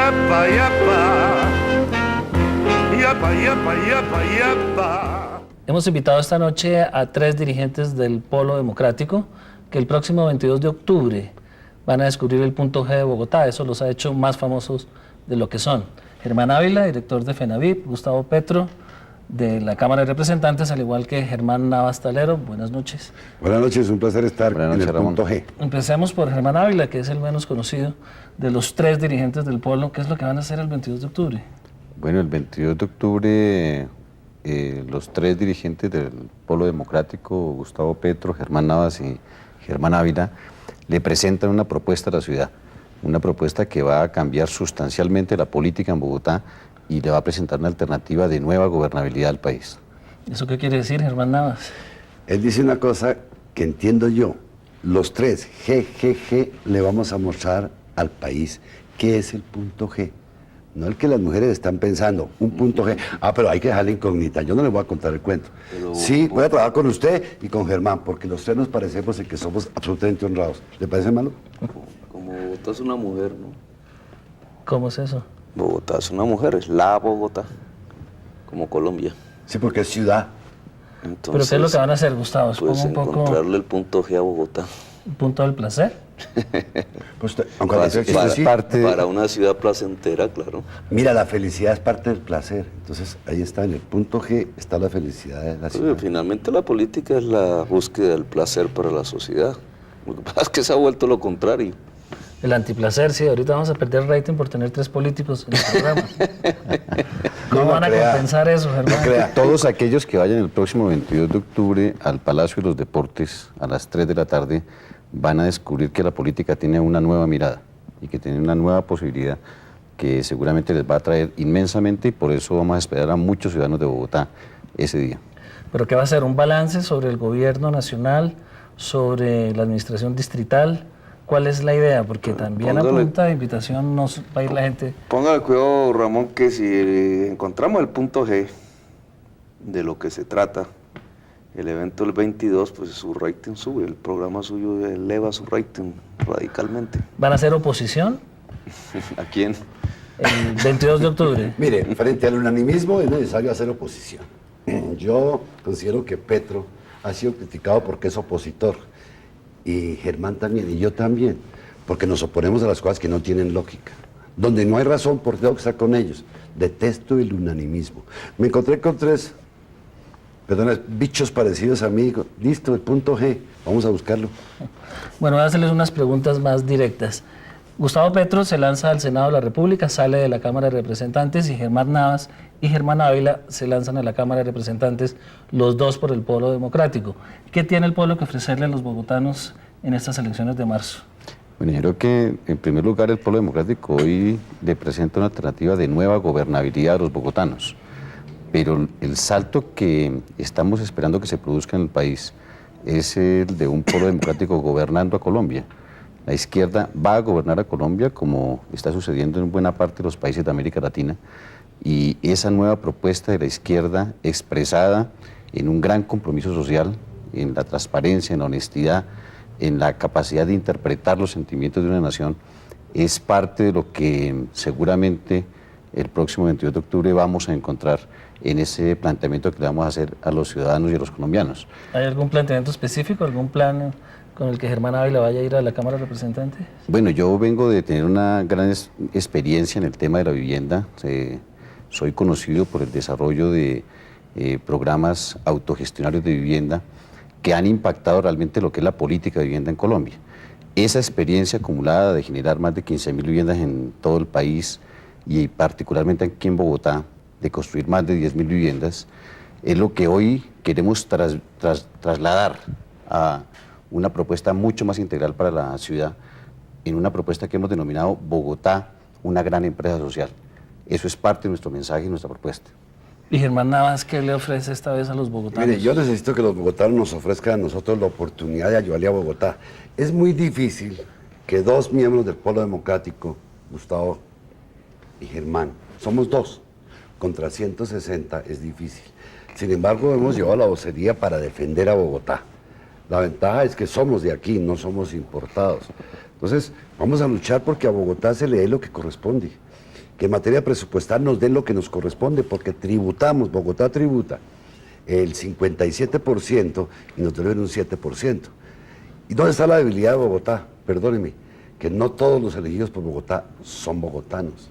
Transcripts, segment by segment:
yapa, yapa. Yapa, yapa, yapa, yapa. Hemos invitado esta noche a 3 dirigentes del Polo Democrático que el próximo 22 de octubre van a descubrir el punto G de Bogotá. Eso los ha hecho más famosos de lo que son. Germán Ávila, director de FENAVIP, Gustavo Petro, de la Cámara de Representantes, al igual que Germán Navas Talero. Buenas noches. Buenas noches, un placer estar en el punto G. Empecemos por Germán Ávila, que es el menos conocido de los 3 dirigentes del Polo. ¿Qué es lo que van a hacer el 22 de octubre? Bueno, el 22 de octubre los 3 dirigentes del Polo Democrático, Gustavo Petro, Germán Navas y Germán Ávila, le presentan una propuesta a la ciudad, una propuesta que va a cambiar sustancialmente la política en Bogotá y le va a presentar una alternativa de nueva gobernabilidad al país. ¿Eso qué quiere decir, Germán Navas? Él dice una cosa que entiendo yo. Los 3, G, le vamos a mostrar al país qué es el punto G. No el que las mujeres están pensando, un punto G. Pero hay que dejar la incógnita, yo no les voy a contar el cuento. Sí, voy a trabajar con usted y con Germán, porque los 3 nos parecemos en que somos absolutamente honrados. ¿Le parece malo? Como Bogotá es una mujer, ¿no? ¿Cómo es eso? Bogotá es una mujer, es la Bogotá, como Colombia. Sí, porque es ciudad. Entonces, ¿Pero qué es lo que van a hacer, Gustavo? pues Pongo un poco encontrarle el punto G a Bogotá. un punto del placer. Pues, aunque la existe, sí. Para una ciudad placentera, claro. Mira, la felicidad es parte del placer. Entonces, ahí está, en el punto G está la felicidad de la ciudad. Finalmente la política es la búsqueda del placer para la sociedad. Lo que pasa es que se ha vuelto lo contrario. El antiplacer, sí, ahorita vamos a perder rating por tener 3 políticos en el programa. ¿Cómo van a compensar eso, Germán? Todos aquellos que vayan el próximo 22 de octubre al Palacio de los Deportes a las 3 de la tarde van a descubrir que la política tiene una nueva mirada y que tiene una nueva posibilidad que seguramente les va a atraer inmensamente, y por eso vamos a esperar a muchos ciudadanos de Bogotá ese día. ¿Pero qué va a ser? ¿Un balance sobre el gobierno nacional, sobre la administración distrital? ¿Cuál es la idea? Porque también a punta de invitación nos va a ir la gente. Póngale cuidado, Ramón, que si encontramos el punto G de lo que se trata, el evento del 22, pues su rating sube, el programa suyo eleva su rating radicalmente. ¿Van a hacer oposición? ¿A quién? El 22 de octubre. Mire, frente al unanimismo es necesario hacer oposición. Yo considero que Petro ha sido criticado porque es opositor, y Germán también, y yo también, porque nos oponemos a las cosas que no tienen lógica. Donde no hay razón, por tengo que estar con ellos. Detesto el unanimismo. Me encontré con 3, bichos parecidos a mí. Listo, el punto G, vamos a buscarlo. Bueno, voy a hacerles unas preguntas más directas. Gustavo Petro se lanza al Senado de la República, sale de la Cámara de Representantes, y Germán Navas y Germán Ávila se lanzan a la Cámara de Representantes, los 2 por el Polo Democrático. ¿Qué tiene el Polo que ofrecerle a los bogotanos en estas elecciones de marzo? Bueno, yo creo que en primer lugar el Polo Democrático hoy le presenta una alternativa de nueva gobernabilidad a los bogotanos, pero el salto que estamos esperando que se produzca en el país es el de un Polo Democrático gobernando a Colombia. La izquierda va a gobernar a Colombia, como está sucediendo en buena parte de los países de América Latina, y esa nueva propuesta de la izquierda expresada en un gran compromiso social, en la transparencia, en la honestidad, en la capacidad de interpretar los sentimientos de una nación, es parte de lo que seguramente el próximo 22 de octubre vamos a encontrar en ese planteamiento que le vamos a hacer a los ciudadanos y a los colombianos. ¿Hay algún planteamiento específico, algún plan con el que Germán Ávila vaya a ir a la Cámara de Representantes? Bueno, yo vengo de tener una gran experiencia en el tema de la vivienda. Soy conocido por el desarrollo de programas autogestionarios de vivienda que han impactado realmente lo que es la política de vivienda en Colombia. Esa experiencia acumulada de generar más de 15.000 viviendas en todo el país, y particularmente aquí en Bogotá, de construir más de 10.000 viviendas, es lo que hoy queremos trasladar a una propuesta mucho más integral para la ciudad, en una propuesta que hemos denominado Bogotá, una gran empresa social. Eso es parte de nuestro mensaje y nuestra propuesta. ¿Y Germán Navas qué le ofrece esta vez a los bogotanos? Mire, yo necesito que los bogotanos nos ofrezcan a nosotros la oportunidad de ayudarle a Bogotá. Es muy difícil que 2 miembros del Polo Democrático, Gustavo y Germán, somos 2, contra 160 es difícil. Sin embargo, hemos llevado la vocería para defender a Bogotá. La ventaja es que somos de aquí, no somos importados. Entonces, vamos a luchar porque a Bogotá se le dé lo que corresponde. que en materia presupuestal nos den lo que nos corresponde, porque tributamos, Bogotá tributa el 57% y nos deben un 7%. ¿Y dónde está la debilidad de Bogotá? Perdóneme, que no todos los elegidos por Bogotá son bogotanos.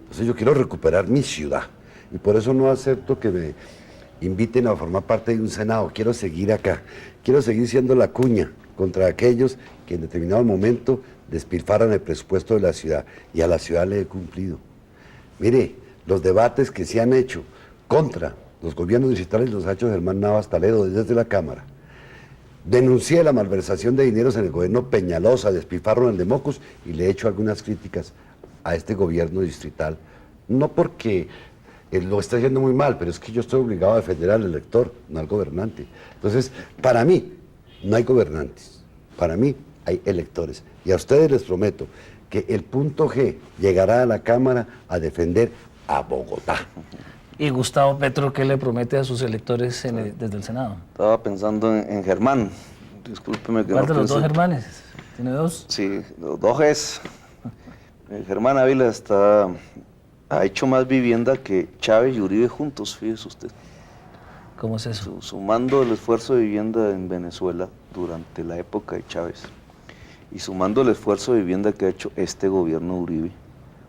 Entonces yo quiero recuperar mi ciudad y por eso no acepto que me inviten a formar parte de un Senado. Quiero seguir acá, quiero seguir siendo la cuña contra aquellos que en determinado momento despilfarran el presupuesto de la ciudad, y a la ciudad le he cumplido. Mire, los debates que se han hecho contra los gobiernos distritales los ha hecho Germán Navas Talero desde la Cámara. Denuncié la malversación de dineros en el gobierno Peñalosa, despilfarro en el de Mocus, y le he hecho algunas críticas a este gobierno distrital, no porque lo esté haciendo muy mal, pero es que yo estoy obligado a defender al elector, no al gobernante. Entonces, para mí, no hay gobernantes, para mí hay electores. Y a ustedes les prometo que el punto G llegará a la Cámara a defender a Bogotá. Y Gustavo Petro, ¿qué le promete a sus electores desde el Senado? Estaba pensando en Germán. Discúlpeme que ¿Cuál no de los pensé. dos Germanes? ¿Tiene dos? Sí, los dos es. Germán Ávila ha hecho más vivienda que Chávez y Uribe juntos, fíjese usted. ¿Cómo es eso? Sumando el esfuerzo de vivienda en Venezuela durante la época de Chávez y sumando el esfuerzo de vivienda que ha hecho este gobierno de Uribe,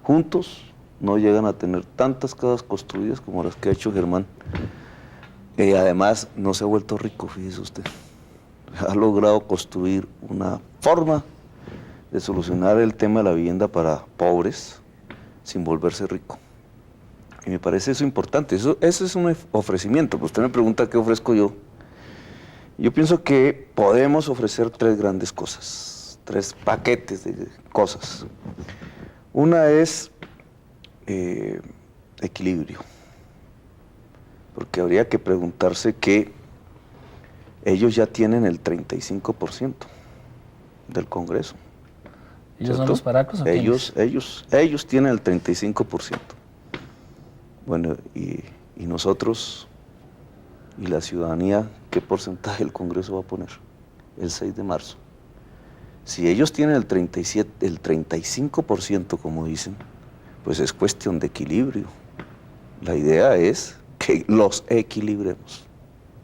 juntos no llegan a tener tantas casas construidas como las que ha hecho Germán. Además, no se ha vuelto rico, fíjese usted. Ha logrado construir una forma de solucionar el tema de la vivienda para pobres sin volverse rico. Y me parece eso importante. Eso es un ofrecimiento. Pues usted me pregunta qué ofrezco yo. Yo pienso que podemos ofrecer tres grandes cosas, tres paquetes de cosas. Una es equilibrio, porque habría que preguntarse que ellos ya tienen el 35% del Congreso. ¿Ellos son ¿cierto? los paracos o quiénes? Ellos tienen el 35%. Bueno, y nosotros y la ciudadanía, ¿qué porcentaje el Congreso va a poner? El 6 de marzo. Si ellos tienen el 35%, como dicen, pues es cuestión de equilibrio. La idea es que los equilibremos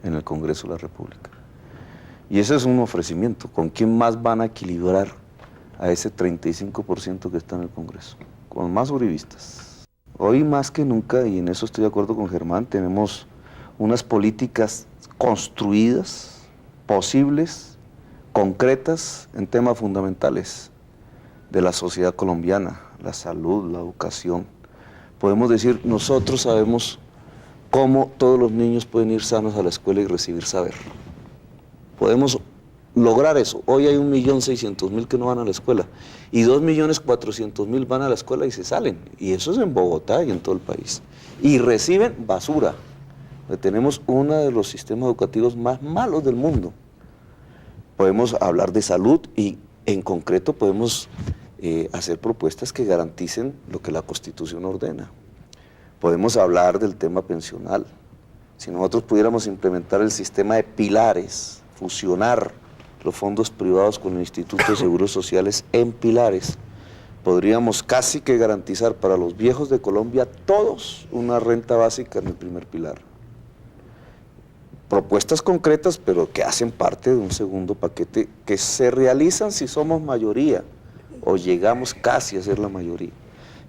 en el Congreso de la República. Y ese es un ofrecimiento. ¿Con quién más van a equilibrar a ese 35% que está en el Congreso? Con más uribistas. Hoy más que nunca, y en eso estoy de acuerdo con Germán, tenemos unas políticas construidas, posibles, concretas en temas fundamentales de la sociedad colombiana, la salud, la educación. Podemos decir, nosotros sabemos cómo todos los niños pueden ir sanos a la escuela y recibir saber. Podemos lograr eso. Hoy hay 1.600.000 que no van a la escuela y 2.400.000 van a la escuela y se salen. Y eso es en Bogotá y en todo el país. Y reciben basura. Tenemos uno de los sistemas educativos más malos del mundo. Podemos hablar de salud y en concreto podemos hacer propuestas que garanticen lo que la Constitución ordena. Podemos hablar del tema pensional. Si nosotros pudiéramos implementar el sistema de pilares, fusionar los fondos privados con el Instituto de Seguros Sociales en pilares, podríamos casi que garantizar para los viejos de Colombia todos una renta básica en el primer pilar. Propuestas concretas, pero que hacen parte de un segundo paquete que se realizan si somos mayoría o llegamos casi a ser la mayoría.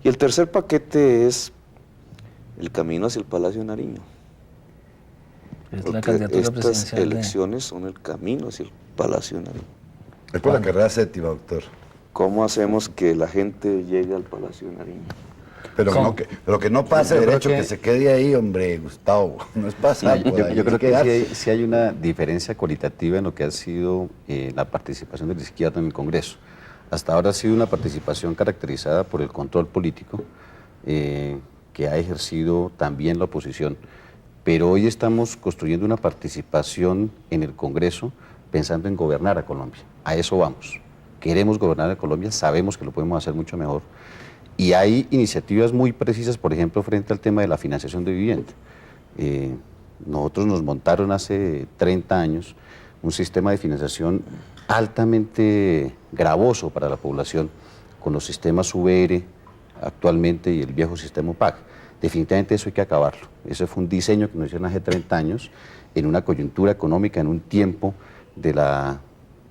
Y el tercer paquete es el camino hacia el Palacio de Nariño. Es Porque la candidatura estas presidencial elecciones son el camino hacia el Palacio de Nariño. Es por la carrera séptima, doctor. ¿Cómo hacemos que la gente llegue al Palacio de Nariño? Pero, ¿Cómo? pero que no pase Yo creo derecho, que se quede ahí, hombre, Gustavo. No es pasar por ahí, Yo creo hay que quedarse. sí hay una diferencia cualitativa en lo que ha sido la participación de la izquierda en el Congreso. Hasta ahora ha sido una participación caracterizada por el control político que ha ejercido también la oposición. Pero hoy estamos construyendo una participación en el Congreso pensando en gobernar a Colombia. A eso vamos. Queremos gobernar a Colombia, sabemos que lo podemos hacer mucho mejor. Y hay iniciativas muy precisas, por ejemplo, frente al tema de la financiación de vivienda. Nosotros nos montaron hace 30 años un sistema de financiación altamente gravoso para la población, con los sistemas VR, actualmente y el viejo sistema UPAC. Definitivamente eso hay que acabarlo. Ese fue un diseño que nos hicieron hace 30 años en una coyuntura económica, en un tiempo de la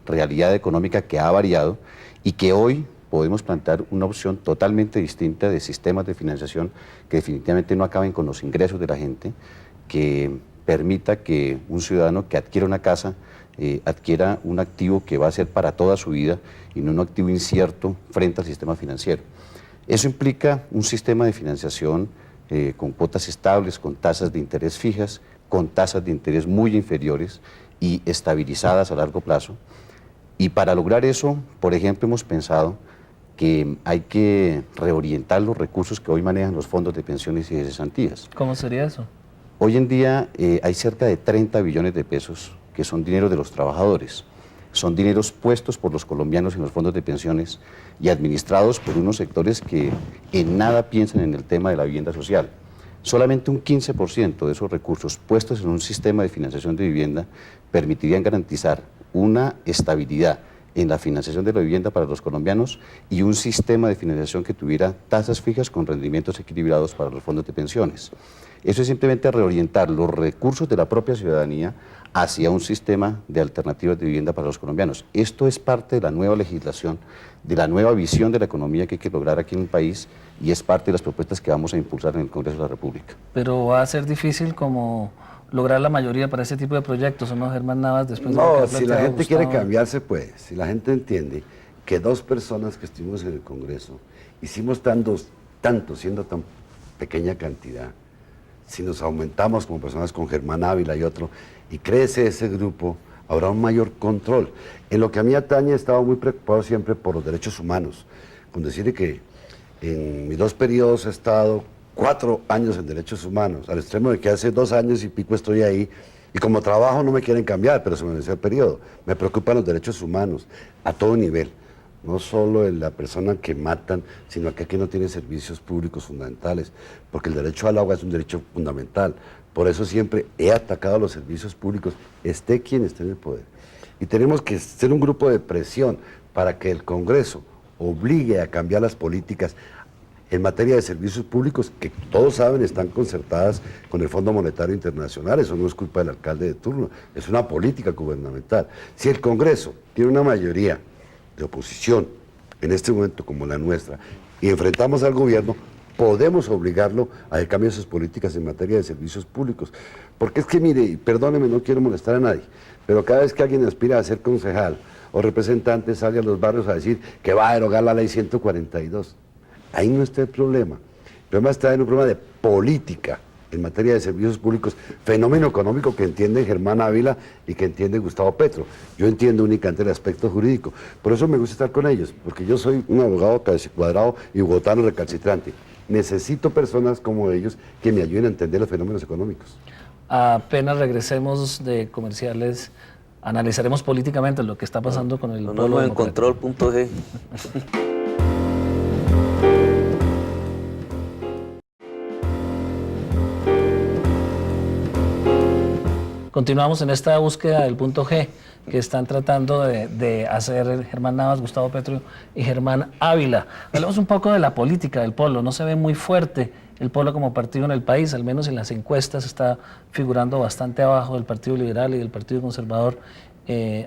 realidad económica que ha variado y que hoy podemos plantear una opción totalmente distinta de sistemas de financiación que definitivamente no acaben con los ingresos de la gente, que permita que un ciudadano que adquiera una casa adquiera un activo que va a ser para toda su vida y no un activo incierto frente al sistema financiero. Eso implica un sistema de financiación con cuotas estables, con tasas de interés fijas, con tasas de interés muy inferiores y estabilizadas a largo plazo. Y para lograr eso, por ejemplo, hemos pensado que hay que reorientar los recursos que hoy manejan los fondos de pensiones y de cesantías. ¿Cómo sería eso? Hoy en día hay cerca de 30 billones de pesos que son dinero de los trabajadores. Son dineros puestos por los colombianos en los fondos de pensiones y administrados por unos sectores que en nada piensan en el tema de la vivienda social. Solamente un 15% de esos recursos puestos en un sistema de financiación de vivienda permitirían garantizar una estabilidad en la financiación de la vivienda para los colombianos y un sistema de financiación que tuviera tasas fijas con rendimientos equilibrados para los fondos de pensiones. Eso es simplemente reorientar los recursos de la propia ciudadanía hacia un sistema de alternativas de vivienda para los colombianos. Esto es parte de la nueva legislación, de la nueva visión de la economía que hay que lograr aquí en el país y es parte de las propuestas que vamos a impulsar en el Congreso de la República. Pero va a ser difícil como lograr la mayoría para ese tipo de proyectos, ¿o no, Germán Navas? Después de lo que No, ha si la planteado gente quiere Gustavo. cambiarse, pues, si la gente entiende que dos personas que estuvimos en el Congreso hicimos tanto, siendo tan pequeña cantidad, si nos aumentamos como personas con Germán Ávila y otro, y crece ese grupo, habrá un mayor control. En lo que a mí atañe, he estado muy preocupado siempre por los derechos humanos, con decirle que en mis 2 periodos he estado 4 años en derechos humanos, al extremo de que hace 2 años y pico estoy ahí, y como trabajo no me quieren cambiar, pero se me venció el periodo. Me preocupan los derechos humanos a todo nivel, no solo en la persona que matan, sino que aquí no tiene servicios públicos fundamentales, porque el derecho al agua es un derecho fundamental. Por eso siempre he atacado a los servicios públicos, esté quien esté en el poder. Y tenemos que ser un grupo de presión para que el Congreso obligue a cambiar las políticas en materia de servicios públicos, que todos saben están concertadas con el Fondo Monetario Internacional. Eso no es culpa del alcalde de turno, es una política gubernamental. Si el Congreso tiene una mayoría de oposición en este momento como la nuestra y enfrentamos al gobierno, podemos obligarlo a que cambie sus políticas en materia de servicios públicos. Porque es que, mire, y perdóneme, no quiero molestar a nadie, pero cada vez que alguien aspira a ser concejal o representante sale a los barrios a decir que va a derogar la ley 142. Ahí no está el problema. El problema está en un problema de política en materia de servicios públicos, fenómeno económico que entiende Germán Ávila y que entiende Gustavo Petro. Yo entiendo únicamente el aspecto jurídico. Por eso me gusta estar con ellos, porque yo soy un abogado cuadrado y bogotano recalcitrante. Necesito personas como ellos que me ayuden a entender los fenómenos económicos. Apenas regresemos de comerciales, analizaremos políticamente lo que está pasando con el No polo me encontró el punto G. Continuamos en esta búsqueda del punto G que están tratando de hacer Germán Navas, Gustavo Petro y Germán Ávila. Hablemos un poco de la política del polo. No se ve muy fuerte el polo como partido en el país, al menos en las encuestas está figurando bastante abajo del Partido Liberal y del Partido Conservador,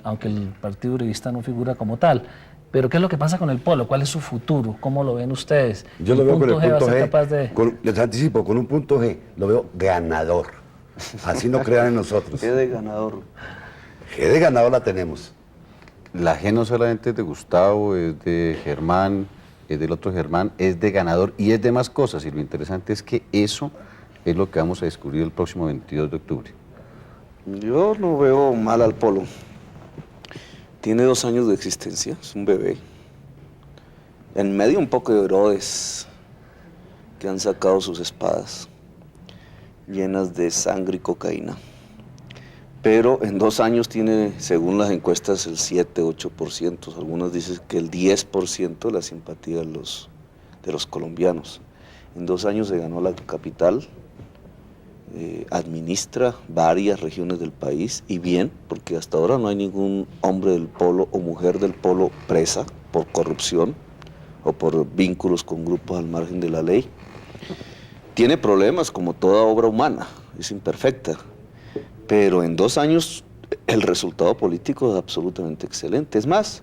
aunque el Partido Uribista no figura como tal. Pero ¿qué es lo que pasa con el polo? ¿Cuál es su futuro? ¿Cómo lo ven ustedes? Yo lo veo con el va a punto ser G, capaz de... les anticipo, con un punto G, lo veo ganador. Así no crean en nosotros. ¿Qué de ganador? G de ganador la tenemos. La G no solamente es de Gustavo, es de Germán, es del otro Germán, es de ganador y es de más cosas. Y lo interesante es que eso es lo que vamos a descubrir el próximo 22 de octubre. Yo no veo mal al polo. Tiene 2 años de existencia, es un bebé. En medio un poco de Herodes, que han sacado sus espadas llenas de sangre y cocaína. Pero en 2 años tiene, según las encuestas, el 7-8%. Algunas dicen que el 10% de la simpatía de los colombianos. En 2 años se ganó la capital, administra varias regiones del país, y bien, porque hasta ahora no hay ningún hombre del polo o mujer del polo presa por corrupción o por vínculos con grupos al margen de la ley. Tiene problemas como toda obra humana, es imperfecta, pero en 2 años el resultado político es absolutamente excelente. Es más,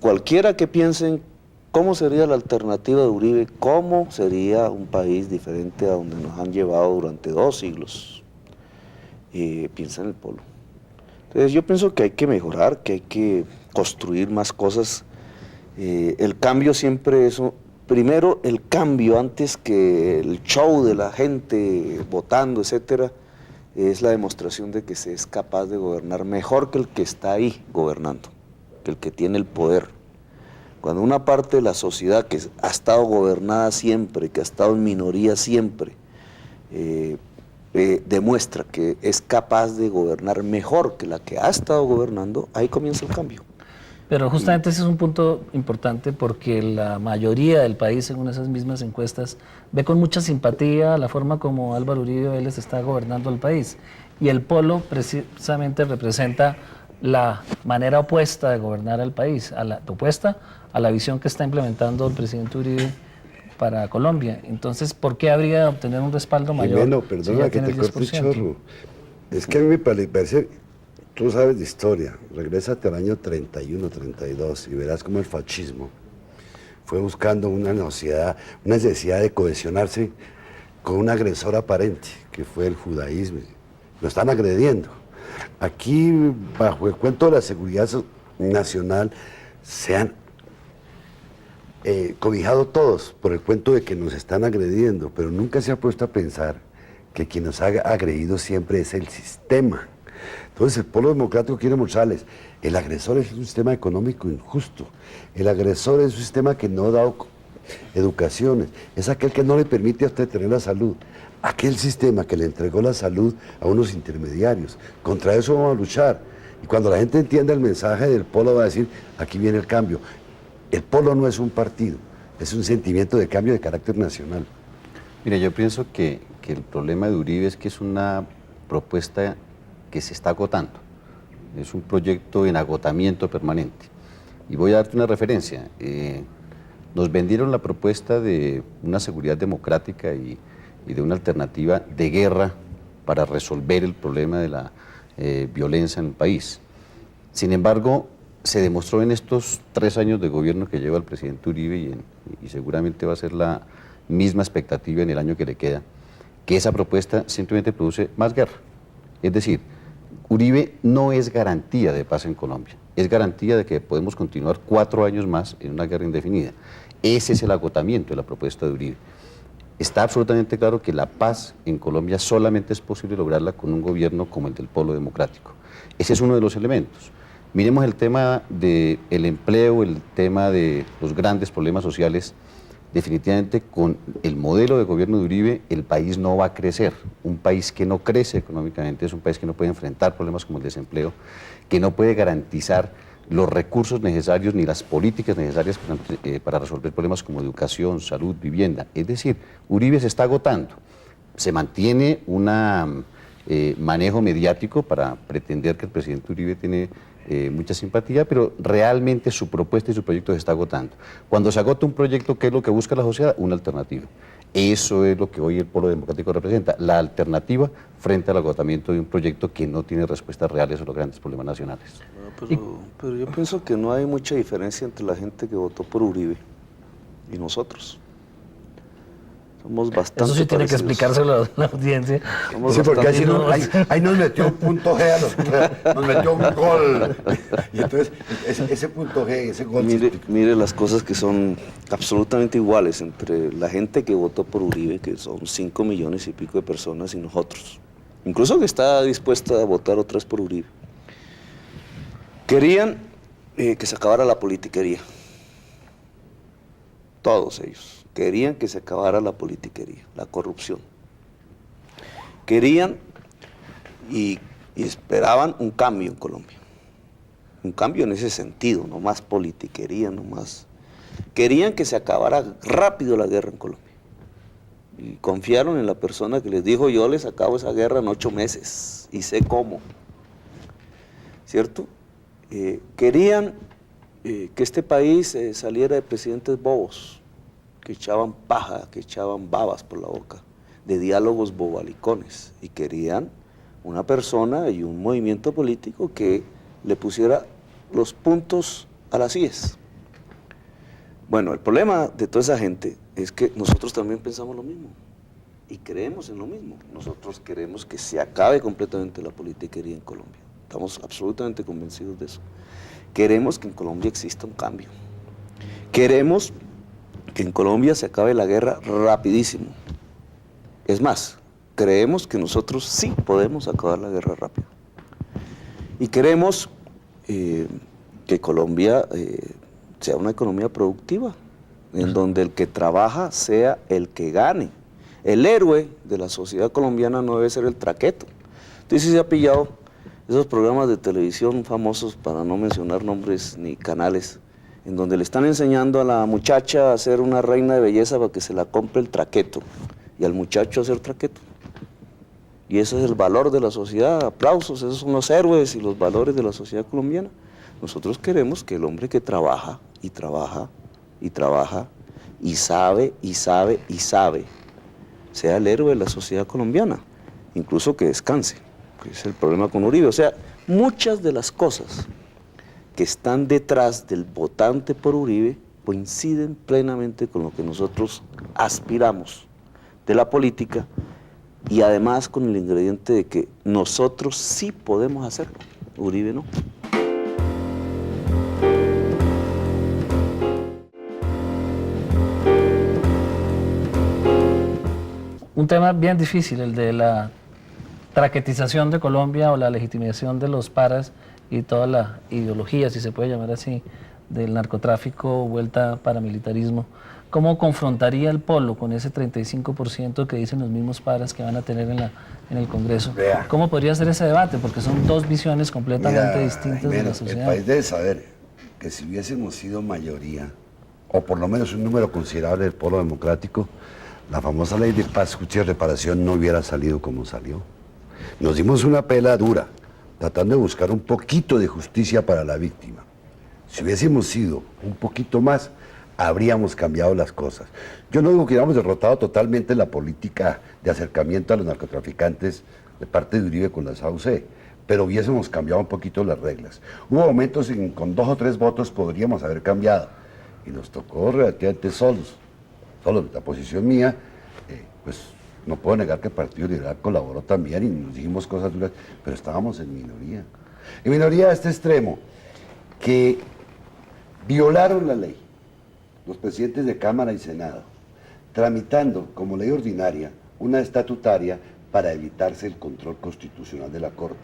cualquiera que piense en cómo sería la alternativa de Uribe, cómo sería un país diferente a donde nos han llevado durante 2 siglos, piensa en el polo. Entonces yo pienso que hay que mejorar, que hay que construir más cosas. El cambio siempre es, primero el cambio antes que el show de la gente votando, etcétera, es la demostración de que se es capaz de gobernar mejor que el que está ahí gobernando, que el que tiene el poder. Cuando una parte de la sociedad que ha estado gobernada siempre, que ha estado en minoría siempre, demuestra que es capaz de gobernar mejor que la que ha estado gobernando, ahí comienza el cambio. Pero justamente ese es un punto importante porque la mayoría del país, según esas mismas encuestas, ve con mucha simpatía la forma como Álvaro Uribe Vélez está gobernando el país. Y el polo precisamente representa la manera opuesta de gobernar al país, opuesta a la visión que está implementando el presidente Uribe para Colombia. Entonces, ¿por qué habría de obtener un respaldo mayor? Jimeno, perdona que te corte el chorro. Es que a mí me parece, tú sabes de historia, regrésate al año 31, 32 y verás cómo el fascismo fue buscando una necesidad de cohesionarse con un agresor aparente, que fue el judaísmo. Lo están agrediendo. Aquí, bajo el cuento de la seguridad nacional, se han cobijado todos por el cuento de que nos están agrediendo, pero nunca se ha puesto a pensar que quien nos ha agredido siempre es el sistema. Entonces el Polo Democrático quiere mostrarles, el agresor es un sistema económico injusto, el agresor es un sistema que no da educaciones, es aquel que no le permite a usted tener la salud, aquel sistema que le entregó la salud a unos intermediarios. Contra eso vamos a luchar. Y cuando la gente entienda el mensaje del Polo va a decir, aquí viene el cambio. El Polo no es un partido, es un sentimiento de cambio de carácter nacional. Mira, yo pienso que el problema de Uribe es que es una propuesta que se está agotando. Es un proyecto en agotamiento permanente. Y voy a darte una referencia. Nos vendieron la propuesta de una seguridad democrática y de una alternativa de guerra para resolver el problema de la violencia en el país. Sin embargo, se demostró en estos 3 años de gobierno que lleva el presidente Uribe y seguramente va a ser la misma expectativa en el año que le queda, que esa propuesta simplemente produce más guerra. Es decir, Uribe no es garantía de paz en Colombia, es garantía de que podemos continuar 4 años más en una guerra indefinida. Ese es el agotamiento de la propuesta de Uribe. Está absolutamente claro que la paz en Colombia solamente es posible lograrla con un gobierno como el del Polo Democrático. Ese es uno de los elementos. Miremos el tema del empleo, el tema de los grandes problemas sociales. Definitivamente con el modelo de gobierno de Uribe el país no va a crecer. Un país que no crece económicamente es un país que no puede enfrentar problemas como el desempleo, que no puede garantizar los recursos necesarios ni las políticas necesarias para resolver problemas como educación, salud, vivienda. Es decir, Uribe se está agotando. Se mantiene un manejo mediático para pretender que el presidente Uribe tiene mucha simpatía, pero realmente su propuesta y su proyecto se está agotando. Cuando se agota un proyecto, ¿qué es lo que busca la sociedad? Una alternativa. Eso es lo que hoy el Polo Democrático representa, la alternativa frente al agotamiento de un proyecto que no tiene respuestas reales a los grandes problemas nacionales. Pero yo pienso que no hay mucha diferencia entre la gente que votó por Uribe y nosotros. Somos bastante Eso sí tiene que parecidos. explicárselo a la audiencia. Somos Sí, porque bastante- ahí nos metió un punto G, nos metió un gol. Y entonces, ese punto G, ese gol... Mire las cosas que son absolutamente iguales entre la gente que votó por Uribe, que son 5 millones y pico de personas, y nosotros. Incluso que está dispuesta a votar otra vez por Uribe. Querían que se acabara la politiquería. Todos ellos. Querían que se acabara la politiquería, la corrupción. Querían y esperaban un cambio en Colombia. Un cambio en ese sentido, no más politiquería, no más. Querían que se acabara rápido la guerra en Colombia. Y confiaron en la persona que les dijo, yo les acabo esa guerra en 8 meses y sé cómo. ¿Cierto? Querían que este país saliera de presidentes bobos, que echaban paja, que echaban babas por la boca, de diálogos bobalicones, y querían una persona y un movimiento político que le pusiera los puntos a las IES. Bueno, el problema de toda esa gente es que nosotros también pensamos lo mismo y creemos en lo mismo. Nosotros queremos que se acabe completamente la politiquería en Colombia. Estamos absolutamente convencidos de eso. Queremos que en Colombia exista un cambio. Queremos que en Colombia se acabe la guerra rapidísimo. Es más, creemos que nosotros sí podemos acabar la guerra rápido. Y queremos que Colombia sea una economía productiva, en donde el que trabaja sea el que gane. El héroe de la sociedad colombiana no debe ser el traqueto. Entonces se ha pillado esos programas de televisión famosos, para no mencionar nombres ni canales, en donde le están enseñando a la muchacha a ser una reina de belleza para que se la compre el traqueto, y al muchacho a ser traqueto. Y ese es el valor de la sociedad, aplausos, esos son los héroes y los valores de la sociedad colombiana. Nosotros queremos que el hombre que trabaja, y trabaja, y trabaja, y sabe, y sabe, y sabe, sea el héroe de la sociedad colombiana, incluso que descanse, que es el problema con Uribe. O sea, muchas de las cosas que están detrás del votante por Uribe coinciden plenamente con lo que nosotros aspiramos de la política, y además con el ingrediente de que nosotros sí podemos hacerlo, Uribe no. Un tema bien difícil, el de la traquetización de Colombia o la legitimación de los paras y toda la ideología, si se puede llamar así, del narcotráfico vuelta paramilitarismo. ¿Cómo confrontaría el polo con ese 35% que dicen los mismos paras que van a tener en el Congreso? Vea. ¿Cómo podría ser ese debate? Porque son dos visiones completamente distintas de la sociedad. El país debe saber que si hubiésemos sido mayoría, o por lo menos un número considerable del polo democrático, la famosa ley de paz, justicia y reparación no hubiera salido como salió. Nos dimos una pela dura, tratando de buscar un poquito de justicia para la víctima. Si hubiésemos sido un poquito más, habríamos cambiado las cosas. Yo no digo que hubiéramos derrotado totalmente la política de acercamiento a los narcotraficantes de parte de Uribe con la SAUC, pero hubiésemos cambiado un poquito las reglas. Hubo momentos en que con 2 o 3 votos podríamos haber cambiado, y nos tocó relativamente solos. La posición mía, pues no puedo negar que el Partido Liberal colaboró también y nos dijimos cosas duras, pero estábamos en minoría. En minoría a este extremo, que violaron la ley, los presidentes de Cámara y Senado, tramitando como ley ordinaria una estatutaria para evitarse el control constitucional de la Corte.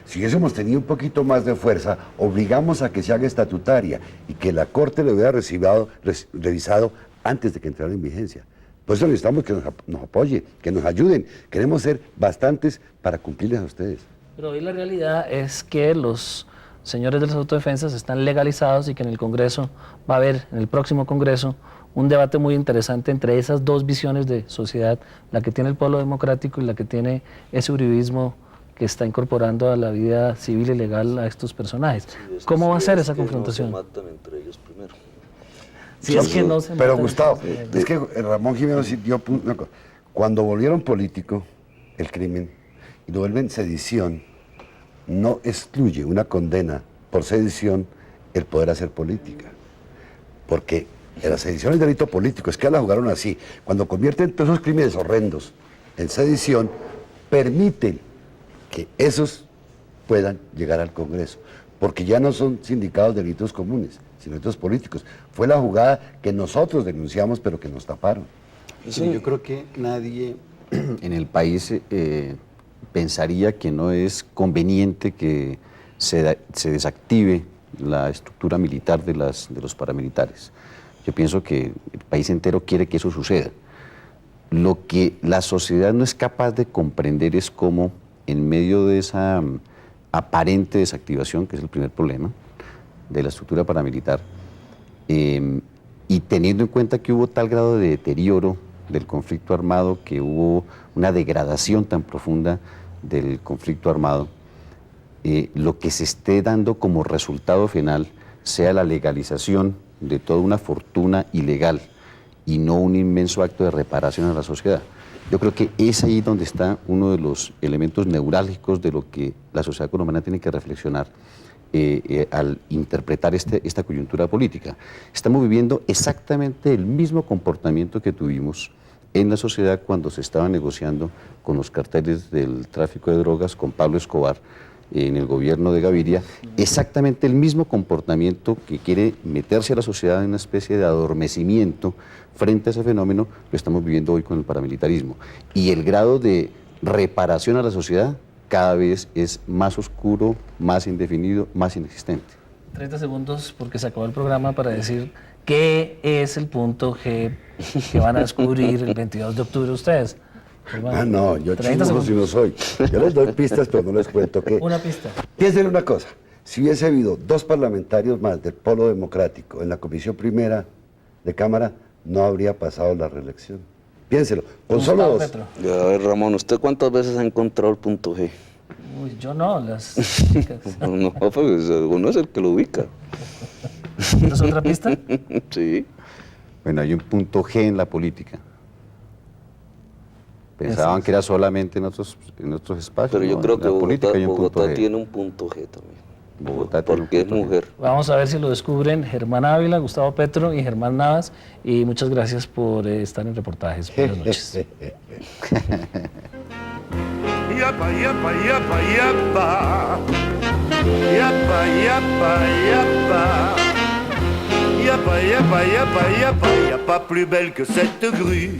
Si hubiésemos tenido un poquito más de fuerza, obligamos a que se haga estatutaria y que la Corte lo hubiera revisado antes de que entrara en vigencia. Por eso necesitamos que nos apoye, que nos ayuden. Queremos ser bastantes para cumplirles a ustedes. Pero hoy la realidad es que los señores de las autodefensas están legalizados y que en el Congreso va a haber, en el próximo Congreso, un debate muy interesante entre esas dos visiones de sociedad, la que tiene el polo democrático y la que tiene ese uribismo que está incorporando a la vida civil y legal a estos personajes. ¿Cómo va a ser esa confrontación? No se matan entre ellos primero. Si es que no se Pero matan Gustavo, entre ellos. es que Ramón Jiménez dio una cosa. Cuando volvieron político el crimen y lo vuelven sedición, no excluye una condena por sedición el poder hacer política. Porque la sedición es delito político, es que la jugaron así. Cuando convierten todos esos crímenes horrendos en sedición, permiten que esos puedan llegar al Congreso, porque ya no son sindicados de delitos comunes, sino delitos políticos. Fue la jugada que nosotros denunciamos, pero que nos taparon. Sí, yo creo que nadie en el país pensaría que no es conveniente que se desactive la estructura militar de los paramilitares. Yo pienso que el país entero quiere que eso suceda. Lo que la sociedad no es capaz de comprender es cómo, en medio de esa aparente desactivación, que es el primer problema, de la estructura paramilitar, y teniendo en cuenta que hubo tal grado de deterioro del conflicto armado, que hubo una degradación tan profunda del conflicto armado, lo que se esté dando como resultado final sea la legalización de toda una fortuna ilegal y no un inmenso acto de reparación a la sociedad. Yo creo que es ahí donde está uno de los elementos neurálgicos de lo que la sociedad colombiana tiene que reflexionar al interpretar esta coyuntura política. Estamos viviendo exactamente el mismo comportamiento que tuvimos en la sociedad cuando se estaba negociando con los carteles del tráfico de drogas, con Pablo Escobar, en el gobierno de Gaviria, exactamente el mismo comportamiento que quiere meterse a la sociedad en una especie de adormecimiento frente a ese fenómeno, lo estamos viviendo hoy con el paramilitarismo. Y el grado de reparación a la sociedad cada vez es más oscuro, más indefinido, más inexistente. 30 segundos porque se acabó el programa para decir qué es el punto G que van a descubrir el 22 de octubre ustedes. Hermano, Ah, no, yo 30 chismoso si no soy. Yo les doy pistas, pero no les cuento qué. Una pista. Piensen una cosa, si hubiese habido 2 parlamentarios más del Polo Democrático en la Comisión Primera de Cámara, no habría pasado la reelección. Piénselo, con solo Gustavo 2. Petro. Ya, a ver, Ramón, ¿usted cuántas veces ha encontrado el punto G? Uy, yo no, las chicas. No, pues uno es el que lo ubica. ¿Es otra pista? Sí. Bueno, hay un punto G en la política. Pensaban que era solamente en otros espacios. Pero yo ¿no? creo En que la política hay un punto Bogotá G. tiene un punto G también. Bogotá tiene un Porque es punto G. mujer. Vamos a ver si lo descubren Germán Ávila, Gustavo Petro y Germán Navas. Y muchas gracias por estar en Reportajes. Buenas noches. Yapa, yapa, yapa, yapa. Yapa, yapa, yapa. Yapa, yapa, yapa, yapa. Y a pas plus belle que cette grue.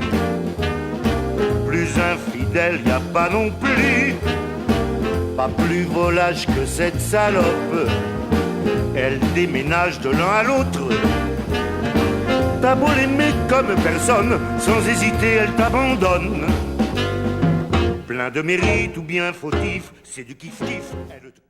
Plus infidèle, y a pas non plus. Pas plus volage que cette salope. Elle déménage de l'un à l'autre. T'as beau l'aimer comme personne, sans hésiter, elle t'abandonne. Plein de mérite ou bien fautif, c'est du kiff-kiff. Elle te